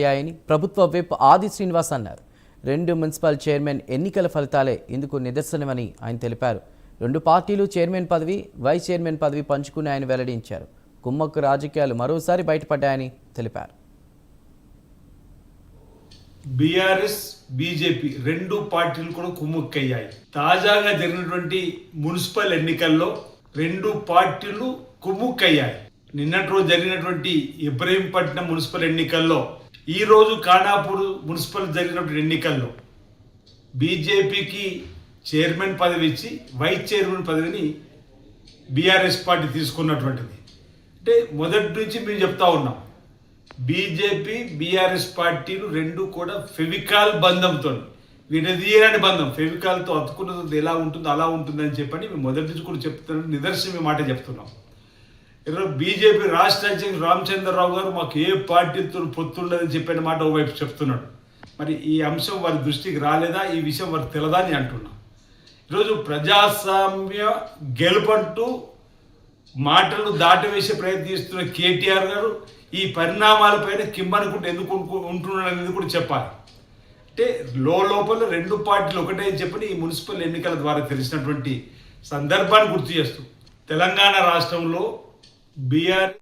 అయ్యాయని ప్రభుత్వ విప్ ఆది శ్రీనివాస్ అన్నారు. 2 మున్సిపల్ చైర్మన్ ఎన్నికల ఫలితాలే ఇందుకు నిదర్శనమని ఆయన తెలిపారు. 2 పార్టీలు చైర్మన్ పదవి, వైస్ చైర్మన్ పదవి పంచుకున్నాయని వెల్లడించారు. కుమ్మక్కు రాజకీయాలు మరోసారి బయటపడ్డాయని తెలిపారు. బీఆర్ఎస్, బీజేపీ 2 పార్టీలు కూడా కుమ్మక్కయ్యాయి. తాజాగా జరిగినటువంటి మున్సిపల్ ఎన్నికల్లో 2 పార్టీలు కుమ్మక్కయ్యాయి. నిన్నటి రోజు జరిగినటువంటి ఇబ్రహీంపట్నం మున్సిపల్ ఎన్నికల్లో, ఈ రోజు ఖానాపూర్ మున్సిపల్ జరిగినటువంటి ఎన్నికల్లో బీజేపీకి చైర్మన్ పదవి ఇచ్చి వైస్ చైర్మన్ పదవిని బీఆర్ఎస్ పార్టీ తీసుకున్నటువంటిది. అంటే మొదటి నుంచి మేము చెప్తా ఉన్నాం, బీజేపీ బీఆర్ఎస్ పార్టీలు 2 కూడా ఫెవికాల్ బంధంతో, విడదీయరాని బంధం, ఫెవికాల్తో అతుకున్నది ఎలా ఉంటుందో అలా ఉంటుందని చెప్పని మేము మొదటి నుంచి కూడా చెప్తున్నాం. నిదర్శనం మాట చెప్తున్నాం. ఈరోజు బీజేపీ రాష్ట్ర అధ్యక్షుడు రామచంద్రరావు గారు మాకు ఏ పార్టీతో పొత్తుండదని చెప్పిన మాట ఓవైపు చెప్తున్నాడు. మరి ఈ అంశం వారి దృష్టికి రాలేదా, ఈ విషయం వారికి తెలదా అని అంటున్నాం. ఈరోజు ప్రజాస్వామ్య గెలుపంటూ మాటలు దాటవేసే ప్రయత్నిస్తున్న కేటీఆర్ గారు ఈ పరిణామాలపైన కిమ్మనుకుంటూ ఎందుకు ఉంటున్నాడనేది కూడా చెప్పాలి. అంటే లోపల 2 పార్టీలు ఒకటే అని చెప్పని ఈ మున్సిపల్ ఎన్నికల ద్వారా తెలిసినటువంటి సందర్భాన్ని గుర్తు చేస్తూ, తెలంగాణ రాష్ట్రంలో బీఆర్